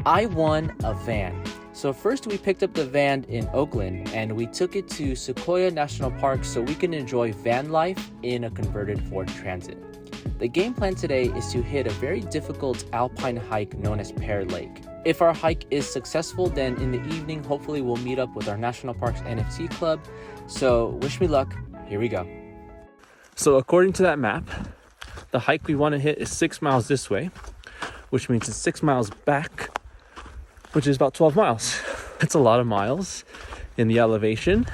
I won a van. So first we picked up the van in Oakland and we took it to Sequoia National Park so we can enjoy van life in a converted Ford Transit. The game plan today is to hit a very difficult alpine hike known as Pear Lake. If our hike is successful, then in the evening, hopefully we'll meet up with our National Parks NFT Club. So wish me luck. Here we go. So according to that map, the hike we want to hit is 6 miles this way, which means it's 6 miles back, which is about 12 miles. That's a lot of miles in the elevation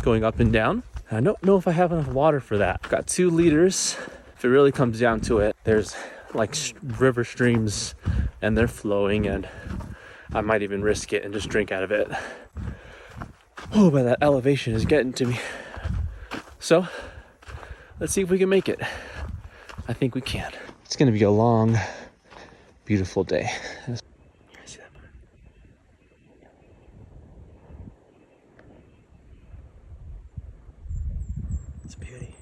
going up and down. I don't know if I have enough water for that. I've got 2 liters. If it really comes down to it, there's like river streams and they're flowing, and I might even risk it and just drink out of it. Oh, but that elevation is getting to me. So let's see if we can make it. I think we can. It's gonna be a long, beautiful day. See that? It's a beauty.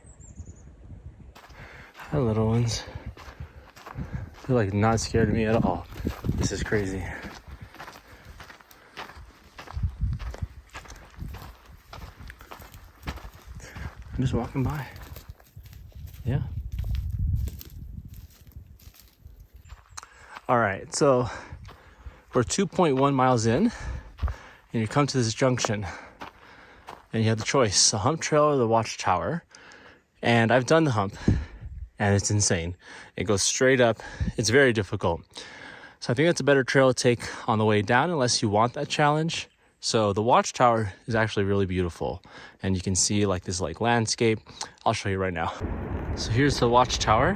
Hi, little ones. They're like not scared of me at all. This is crazy. I'm just walking by. Yeah. All right, so we're 2.1 miles in, and you come to this junction, and you have the choice: the hump trail or the watchtower. And I've done the hump, and it's insane. It goes straight up. It's very difficult. So I think that's a better trail to take on the way down, unless you want that challenge. So the watchtower is actually really beautiful, and you can see like this like landscape. I'll show you right now. So here's the watchtower.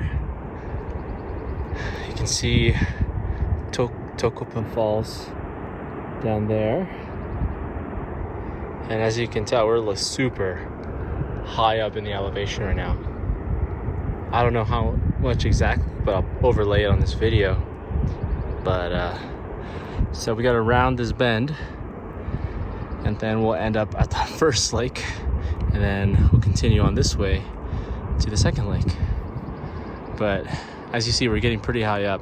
You can see Tokopa Falls down there. And as you can tell, we're like super high up in the elevation right now. I don't know how much exactly, but I'll overlay it on this video. But so we gotta round this bend, and then we'll end up at the first lake, and then we'll continue on this way to the second lake. But as you see, we're getting pretty high up,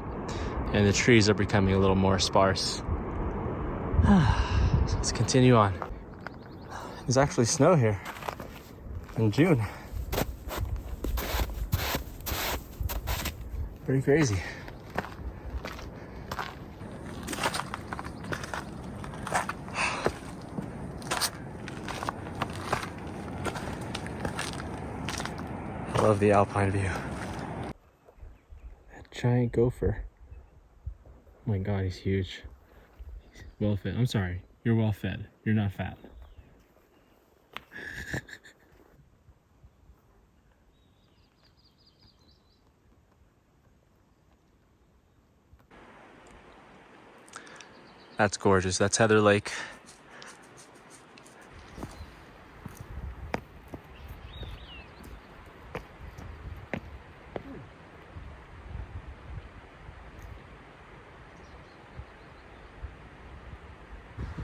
and the trees are becoming a little more sparse. So let's continue on. There's actually snow here in June. Pretty crazy. I love the alpine view. That giant gopher. Oh my God, he's huge. He's well fed. I'm sorry, you're well fed. You're not fat. That's gorgeous. That's Heather Lake.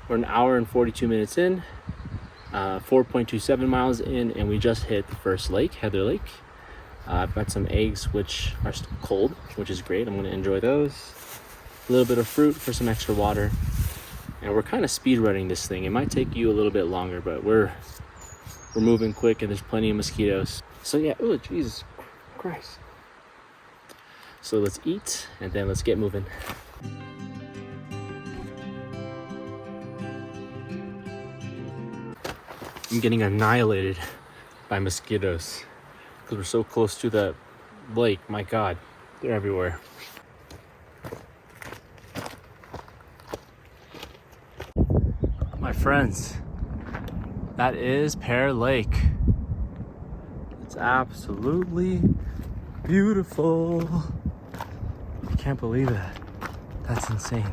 We're an hour and 42 minutes in, 4.27 miles in, and we just hit the first lake, Heather Lake. I've got some eggs which are still cold, which is great. I'm going to enjoy those. A little bit of fruit for some extra water. And we're kind of speed running this thing. It might take you a little bit longer, but we're moving quick, and there's plenty of mosquitoes. So yeah, oh Jesus Christ. So let's eat, and then let's get moving. I'm getting annihilated by mosquitoes because we're so close to the lake. My God, they're everywhere. My friends, that is Pear Lake. It's absolutely beautiful. I can't believe that. That's insane.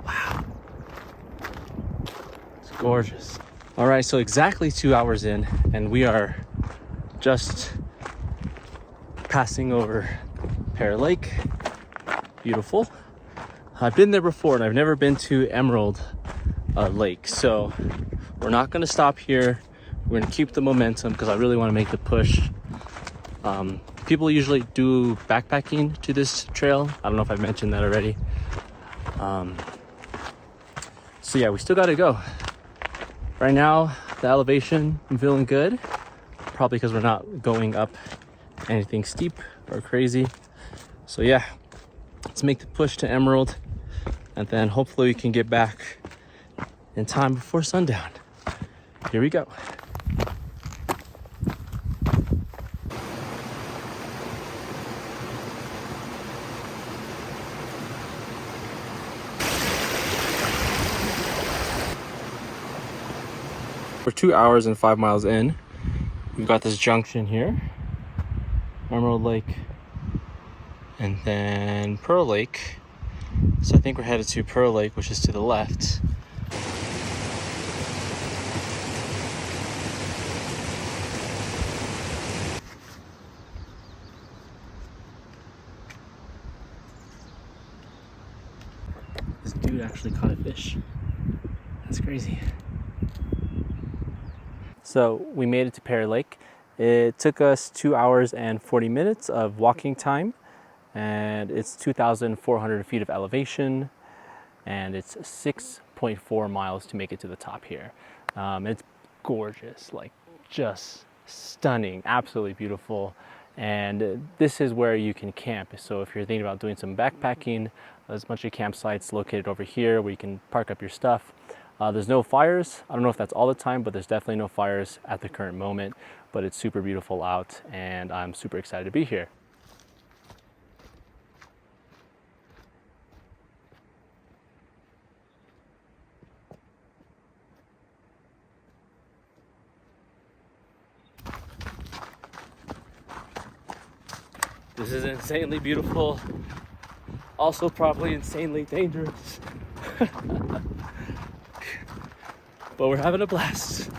Wow. It's gorgeous. All right, so exactly 2 hours in, and we are just passing over Pear Lake. Beautiful. I've been there before, and I've never been to Emerald Lake, so we're not going to stop here. We're going to keep the momentum because I really want to make the push. People usually do backpacking to this trail. I don't know if I mentioned that already. So yeah, we still gotta go. Right now, the elevation, I'm feeling good. Probably because we're not going up anything steep or crazy. So yeah, let's make the push to Emerald, and then hopefully we can get back in time before sundown. Here we go. We're 2 hours and 5 miles in. We've got this junction here, Emerald Lake, and then Pearl Lake. So I think we're headed to Pearl Lake, which is to the left. This dude actually caught a fish. That's crazy. So we made it to Pearl Lake. It took us 2 hours and 40 minutes of walking time, and it's 2,400 feet of elevation, and it's 6.4 miles to make it to the top here. It's gorgeous, like just stunning, absolutely beautiful. And this is where you can camp. So if you're thinking about doing some backpacking, there's a bunch of campsites located over here where you can park up your stuff. There's no fires. I don't know if that's all the time, but there's definitely no fires at the current moment. But it's super beautiful out, and I'm super excited to be here. This is insanely beautiful, also probably insanely dangerous. But we're having a blast.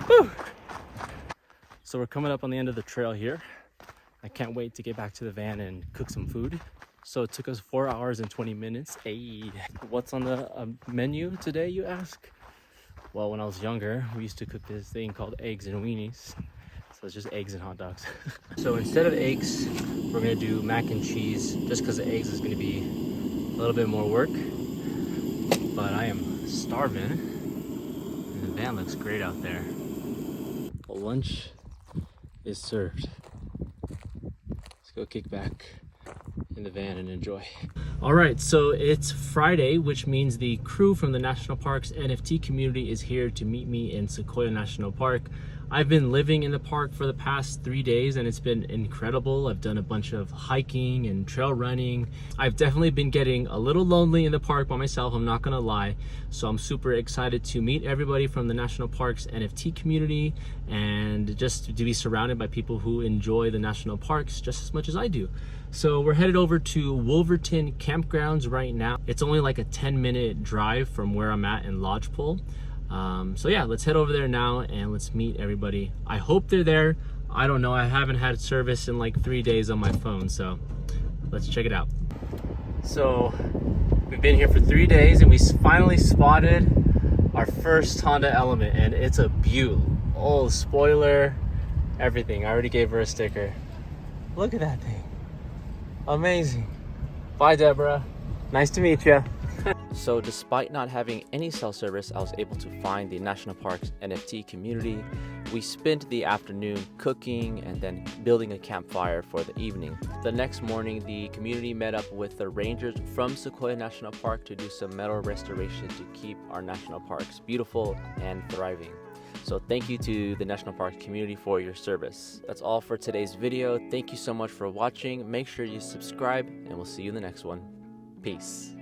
Woo! So we're coming up on the end of the trail here. I can't wait to get back to the van and cook some food. So it took us 4 hours and 20 minutes. Hey, what's on the menu today, you ask? Well, when I was younger, we used to cook this thing called eggs and weenies. So it's just eggs and hot dogs. So instead of eggs, we're gonna do mac and cheese, just because the eggs is gonna be a little bit more work. But I am starving, and the van looks great out there. Lunch is served. Let's go kick back in the van and enjoy. All right, so it's Friday, which means the crew from the National Park's NFT community is here to meet me in Sequoia National Park. I've been living in the park for the past 3 days, and it's been incredible. I've done a bunch of hiking and trail running. I've definitely been getting a little lonely in the park by myself, I'm not gonna lie. So I'm super excited to meet everybody from the National Park's NFT community, and just to be surrounded by people who enjoy the national parks just as much as I do. So we're headed over to Wolverton Campgrounds right now. It's only like a 10-minute drive from where I'm at in Lodgepole. So yeah, let's head over there now and let's meet everybody. I hope they're there. I don't know, I haven't had service in like 3 days on my phone, so let's check it out. So we've been here for 3 days and we finally spotted our first Honda Element, and it's a beaut. Oh, spoiler, everything. I already gave her a sticker. Look at that thing. Amazing. Bye, Deborah. Nice to meet you. So despite not having any cell service, I was able to find the National Park's NFT community. We spent the afternoon cooking and then building a campfire for the evening. The next morning, the community met up with the rangers from Sequoia National Park to do some meadow restoration to keep our national parks beautiful and thriving. So thank you to the National Park community for your service. That's all for today's video. Thank you so much for watching. Make sure you subscribe, and we'll see you in the next one. Peace.